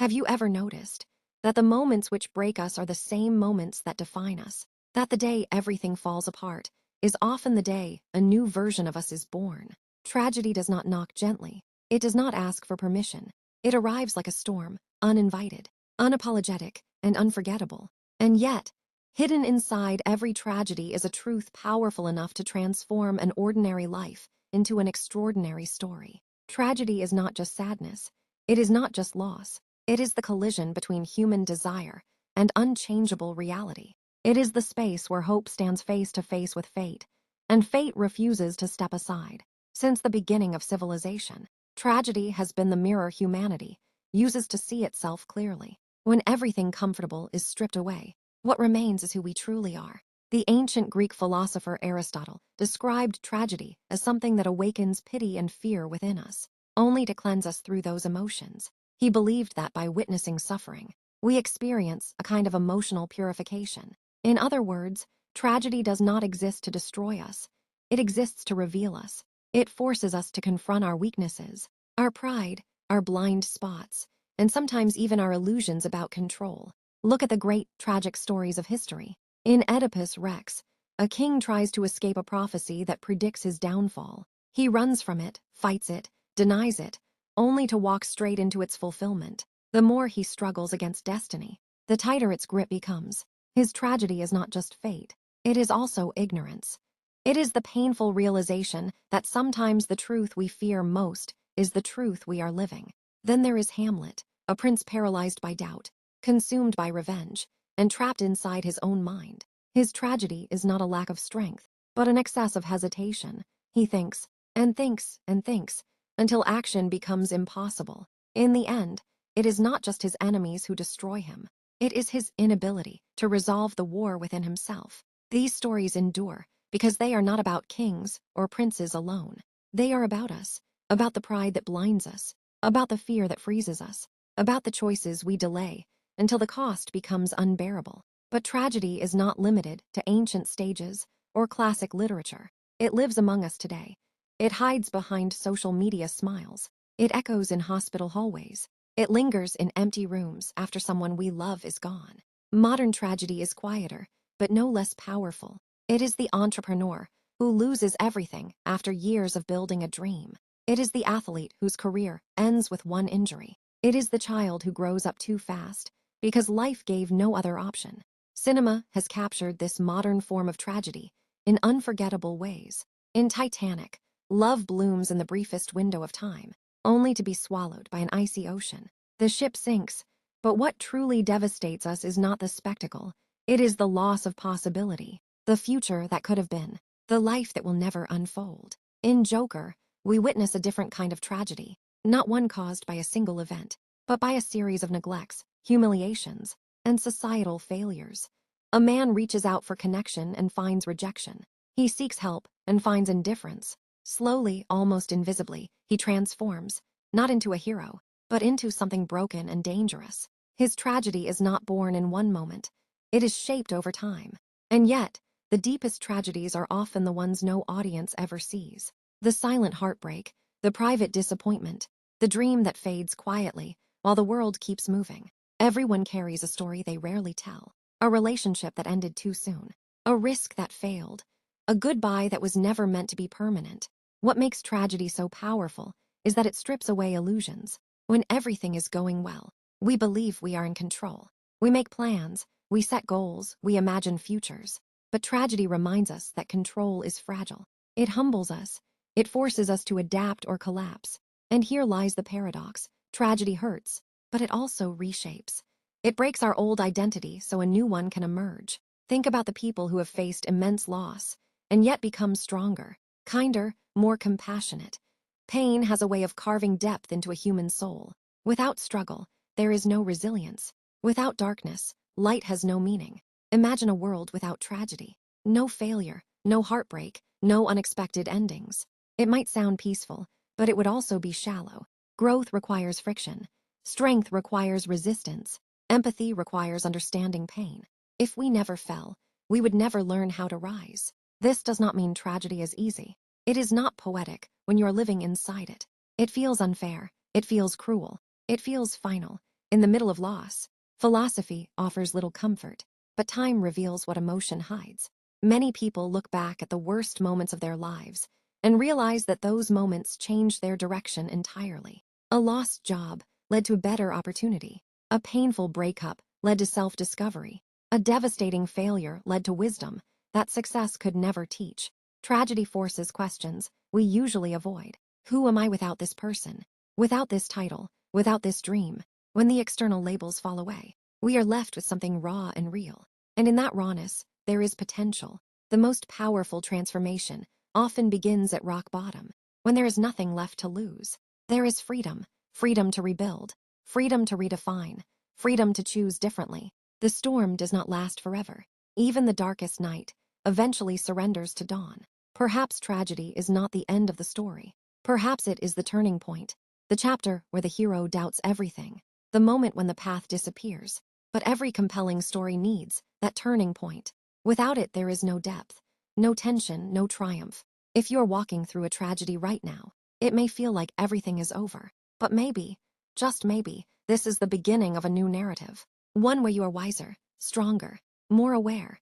Have you ever noticed that the moments which break us are the same moments that define us? That the day everything falls apart is often the day a new version of us is born. Tragedy does not knock gently. It does not ask for permission. It arrives like a storm, uninvited, unapologetic, and unforgettable. And yet, hidden inside every tragedy is a truth powerful enough to transform an ordinary life into an extraordinary story. Tragedy is not just sadness. It is not just loss. It is the collision between human desire and unchangeable reality. It is the space where hope stands face to face with fate, and fate refuses to step aside. Since the beginning of civilization, tragedy has been the mirror humanity uses to see itself clearly. When everything comfortable is stripped away, what remains is who we truly are. The ancient Greek philosopher Aristotle described tragedy as something that awakens pity and fear within us, only to cleanse us through those emotions. He believed that by witnessing suffering, we experience a kind of emotional purification. In other words, tragedy does not exist to destroy us. It exists to reveal us. It forces us to confront our weaknesses, our pride, our blind spots, and sometimes even our illusions about control. Look at the great tragic stories of history. In Oedipus Rex, a king tries to escape a prophecy that predicts his downfall. He runs from it, fights it, denies it, only to walk straight into its fulfillment. The more he struggles against destiny, the tighter its grip becomes. His tragedy is not just fate, it is also ignorance. It is the painful realization that sometimes the truth we fear most is the truth we are living. Then there is Hamlet, a prince paralyzed by doubt, consumed by revenge, and trapped inside his own mind. His tragedy is not a lack of strength, but an excess of hesitation. He thinks, and thinks, and thinks, until action becomes impossible. In the end, it is not just his enemies who destroy him. It is his inability to resolve the war within himself. These stories endure because they are not about kings or princes alone. They are about us, about the pride that blinds us, about the fear that freezes us, about the choices we delay until the cost becomes unbearable. But tragedy is not limited to ancient stages or classic literature. It lives among us today. It hides behind social media smiles. It echoes in hospital hallways. It lingers in empty rooms after someone we love is gone. Modern tragedy is quieter, but no less powerful. It is the entrepreneur who loses everything after years of building a dream. It is the athlete whose career ends with one injury. It is the child who grows up too fast because life gave no other option. Cinema has captured this modern form of tragedy in unforgettable ways. In Titanic, love blooms in the briefest window of time, only to be swallowed by an icy ocean. The ship sinks, but what truly devastates us is not the spectacle. It is the loss of possibility, the future that could have been, the life that will never unfold. In Joker, we witness a different kind of tragedy, not one caused by a single event, but by a series of neglects, humiliations, and societal failures. A man reaches out for connection and finds rejection. He seeks help and finds indifference. Slowly, almost invisibly, he transforms, not into a hero, but into something broken and dangerous. His tragedy is not born in one moment. It is shaped over time. And yet, the deepest tragedies are often the ones no audience ever sees. The silent heartbreak, the private disappointment, the dream that fades quietly while the world keeps moving. Everyone carries a story they rarely tell. A relationship that ended too soon. A risk that failed. A goodbye that was never meant to be permanent. What makes tragedy so powerful is that it strips away illusions. When everything is going well, we believe we are in control. We make plans, we set goals, we imagine futures. But tragedy reminds us that control is fragile. It humbles us. It forces us to adapt or collapse. And here lies the paradox. Tragedy hurts, but it also reshapes. It breaks our old identity so a new one can emerge. Think about the people who have faced immense loss and yet become stronger, kinder, more compassionate. Pain has a way of carving depth into a human soul. Without struggle, there is no resilience. Without darkness, light has no meaning. Imagine a world without tragedy. No failure, no heartbreak, no unexpected endings. It might sound peaceful, but it would also be shallow. Growth requires friction. Strength requires resistance. Empathy requires understanding pain. If we never fell, we would never learn how to rise. This does not mean tragedy is easy. It is not poetic when you're living inside it. It feels unfair. It feels cruel. It feels final. In the middle of loss, philosophy offers little comfort, but time reveals what emotion hides. Many people look back at the worst moments of their lives and realize that those moments changed their direction entirely. A lost job led to a better opportunity. A painful breakup led to self-discovery. A devastating failure led to wisdom that success could never teach. Tragedy forces questions we usually avoid. Who am I without this person? Without this title? Without this dream? When the external labels fall away, we are left with something raw and real. And in that rawness, there is potential. The most powerful transformation often begins at rock bottom, when there is nothing left to lose. There is freedom, freedom to rebuild, freedom to redefine, freedom to choose differently. The storm does not last forever. Even the darkest night eventually surrenders to dawn. Perhaps tragedy is not the end of the story. Perhaps it is the turning point, the chapter where the hero doubts everything, the moment when the path disappears. But every compelling story needs that turning point. Without it, there is no depth, no tension, no triumph. If you're walking through a tragedy right now, it may feel like everything is over. But maybe, just maybe, this is the beginning of a new narrative. One where you are wiser, stronger, more aware.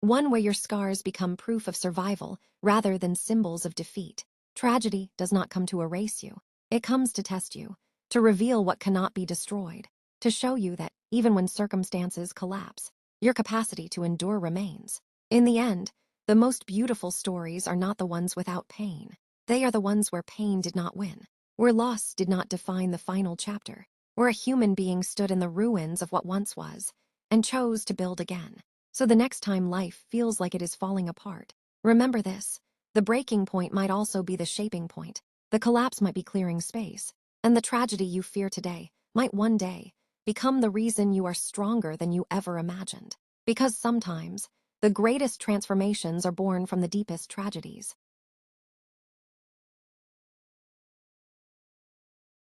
One where your scars become proof of survival rather than symbols of defeat. Tragedy does not come to erase you. It comes to test you, to reveal what cannot be destroyed, to show you that even when circumstances collapse, your capacity to endure remains. In the end, the most beautiful stories are not the ones without pain. They are the ones where pain did not win, where loss did not define the final chapter, where a human being stood in the ruins of what once was and chose to build again. So the next time life feels like it is falling apart, remember this: the breaking point might also be the shaping point. The collapse might be clearing space, and the tragedy you fear today might one day become the reason you are stronger than you ever imagined. Because sometimes, the greatest transformations are born from the deepest tragedies.